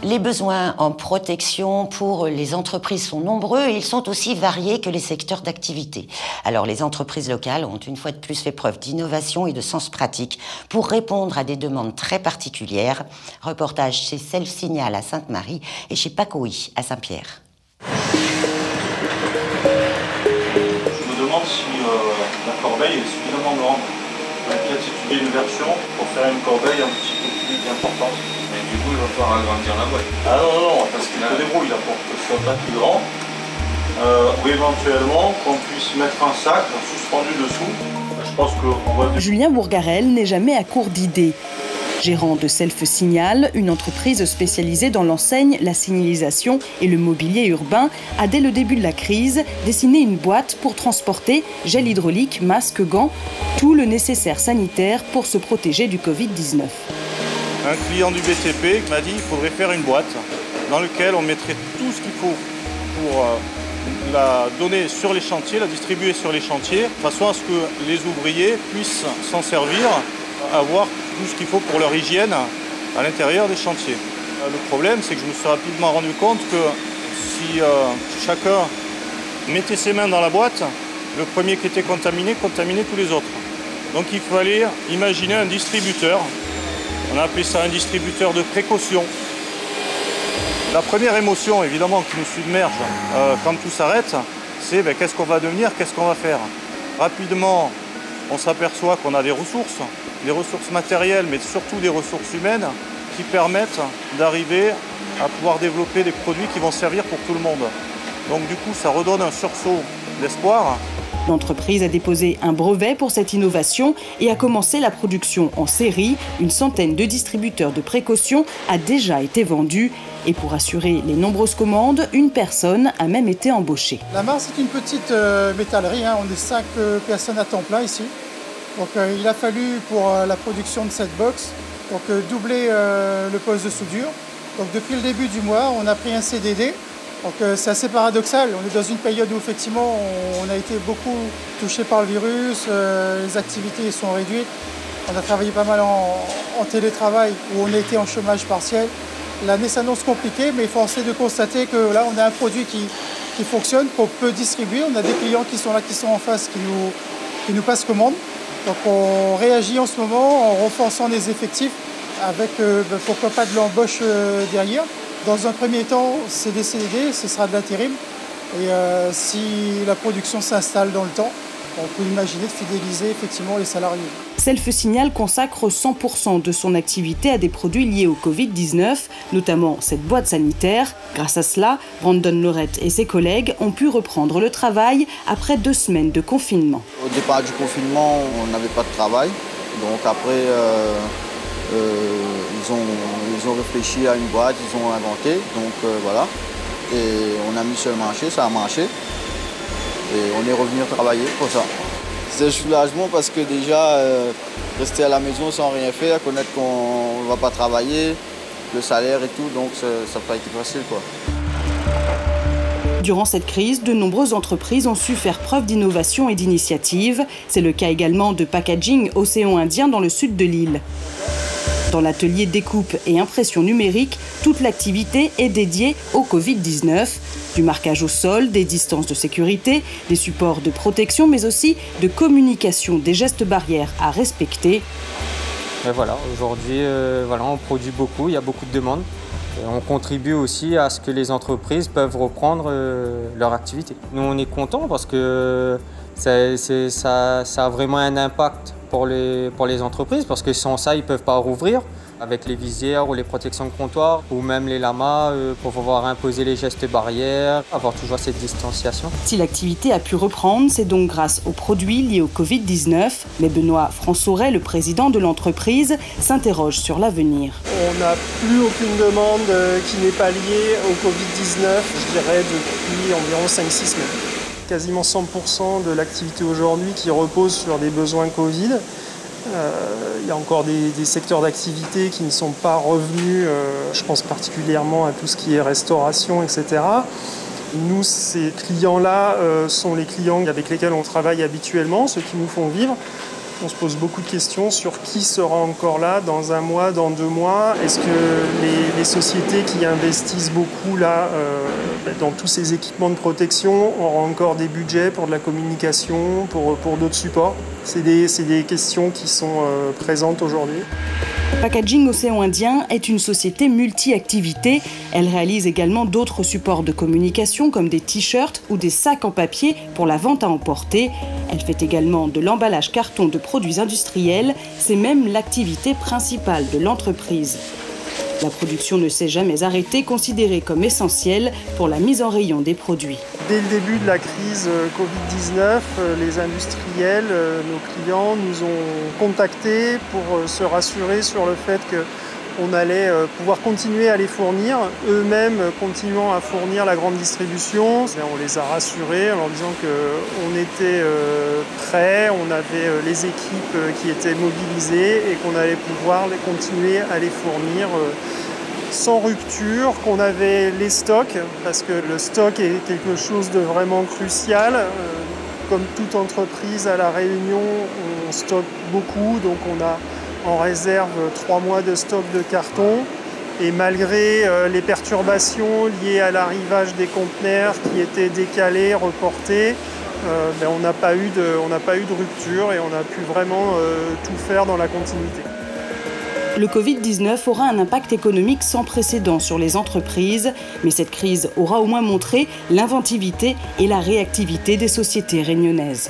Les besoins en protection pour les entreprises sont nombreux et ils sont aussi variés que les secteurs d'activité. Alors les entreprises locales ont une fois de plus fait preuve d'innovation et de sens pratique pour répondre à des demandes très particulières. Reportage chez Self Signal à Sainte-Marie et chez Pacoï à Saint-Pierre. Je me demande si la corbeille est suffisamment grande. On va peut-être étudier une version pour faire une corbeille un petit peu plus importante. Mais du coup, il va falloir agrandir la boîte. Ah non, parce qu'il se débrouille là pour que ce soit pas plus grand. Ou éventuellement qu'on puisse mettre un sac suspendu dessous. Je pense qu'on va... Julien Bourgarel n'est jamais à court d'idées. Gérant de Self Signal, une entreprise spécialisée dans l'enseigne, la signalisation et le mobilier urbain, a dès le début de la crise dessiné une boîte pour transporter gel hydraulique, masques, gants, tout le nécessaire sanitaire pour se protéger du Covid-19. Un client du BTP m'a dit qu'il faudrait faire une boîte dans laquelle on mettrait tout ce qu'il faut pour la donner sur les chantiers, la distribuer sur les chantiers, de façon à ce que les ouvriers puissent s'en servir, avoir tout ce qu'il faut pour leur hygiène à l'intérieur des chantiers. Le problème, c'est que je me suis rapidement rendu compte que si chacun mettait ses mains dans la boîte, le premier qui était contaminé contaminait tous les autres. Donc il fallait imaginer un distributeur. On a appelé ça un distributeur de précaution. La première émotion, évidemment, qui nous submerge quand tout s'arrête, c'est qu'est-ce qu'on va devenir, qu'est-ce qu'on va faire. Rapidement, on s'aperçoit qu'on a des ressources matérielles, mais surtout des ressources humaines qui permettent d'arriver à pouvoir développer des produits qui vont servir pour tout le monde. Donc du coup, ça redonne un sursaut d'espoir. L'entreprise a déposé un brevet pour cette innovation et a commencé la production en série. Une centaine de distributeurs de précaution a déjà été vendue. Et pour assurer les nombreuses commandes, une personne a même été embauchée. La Mars, c'est une petite métallerie. On est 5 personnes à temps plein ici. Donc il a fallu pour la production de cette box doubler le poste de soudure. Donc depuis le début du mois, on a pris un CDD. Donc c'est assez paradoxal. On est dans une période où effectivement on a été beaucoup touché par le virus, les activités sont réduites. On a travaillé pas mal en télétravail où on a été en chômage partiel. L'année s'annonce compliquée, mais force est de constater que là on a un produit qui fonctionne, qu'on peut distribuer. On a des clients qui sont là, qui sont en face, qui nous passent commande. Donc on réagit en ce moment en renforçant les effectifs avec pourquoi pas de l'embauche derrière. Dans un premier temps, c'est des CDD, ce sera de l'intérim. Et si la production s'installe dans le temps, on peut imaginer de fidéliser effectivement les salariés. Self Signal consacre 100% de son activité à des produits liés au Covid-19, notamment cette boîte sanitaire. Grâce à cela, Brandon Lorette et ses collègues ont pu reprendre le travail après 2 semaines de confinement. Au départ du confinement, on n'avait pas de travail. Donc après, ils ont réfléchi à une boîte, ils ont inventé. Donc voilà. Et on a mis sur le marché, ça a marché. Et on est revenu travailler pour ça. C'est un soulagement parce que déjà, rester à la maison sans rien faire, connaître qu'on ne va pas travailler, le salaire et tout, donc ça n'a pas été facile, quoi. Durant cette crise, de nombreuses entreprises ont su faire preuve d'innovation et d'initiative. C'est le cas également de Packaging Océan Indien dans le sud de l'île. Dans l'atelier découpe et impression numérique, toute l'activité est dédiée au Covid-19. Du marquage au sol, des distances de sécurité, des supports de protection, mais aussi de communication des gestes barrières à respecter. Et voilà, aujourd'hui, on produit beaucoup, il y a beaucoup de demandes. Et on contribue aussi à ce que les entreprises peuvent reprendre leur activité. Nous, on est contents parce que ça a vraiment un impact pour les entreprises, parce que sans ça, ils ne peuvent pas rouvrir, avec les visières ou les protections de comptoir, ou même les lamas pour pouvoir imposer les gestes barrières, avoir toujours cette distanciation. Si l'activité a pu reprendre, c'est donc grâce aux produits liés au Covid-19. Mais Benoît Françoret, le président de l'entreprise, s'interroge sur l'avenir. On n'a plus aucune demande qui n'est pas liée au Covid-19, je dirais depuis environ 5-6 semaines. Quasiment 100% de l'activité aujourd'hui qui repose sur des besoins Covid. Il y a encore des secteurs d'activité qui ne sont pas revenus, je pense particulièrement à tout ce qui est restauration, etc. Nous, ces clients-là sont les clients avec lesquels on travaille habituellement, ceux qui nous font vivre. On se pose beaucoup de questions sur qui sera encore là dans 1 mois, dans 2 mois. Est-ce que les sociétés qui investissent beaucoup là dans tous ces équipements de protection auront encore des budgets pour de la communication, pour d'autres supports? C'est des questions qui sont présentes aujourd'hui. Packaging Océan Indien est une société multi-activités. Elle réalise également d'autres supports de communication comme des t-shirts ou des sacs en papier pour la vente à emporter. Elle fait également de l'emballage carton de produits industriels. C'est même l'activité principale de l'entreprise. La production ne s'est jamais arrêtée, considérée comme essentielle pour la mise en rayon des produits. Dès le début de la crise Covid-19, les industriels, nos clients, nous ont contactés pour se rassurer sur le fait qu'on allait pouvoir continuer à les fournir, eux-mêmes continuant à fournir la grande distribution. On les a rassurés en leur disant qu'on était prêts, on avait les équipes qui étaient mobilisées et qu'on allait pouvoir continuer à les fournir sans rupture, qu'on avait les stocks, parce que le stock est quelque chose de vraiment crucial. Comme toute entreprise à La Réunion, on stocke beaucoup, donc on a en réserve 3 mois de stock de carton. Et malgré les perturbations liées à l'arrivage des conteneurs qui étaient décalés, reportés, on n'a pas eu de rupture et on a pu vraiment tout faire dans la continuité. Le Covid-19 aura un impact économique sans précédent sur les entreprises, mais cette crise aura au moins montré l'inventivité et la réactivité des sociétés réunionnaises.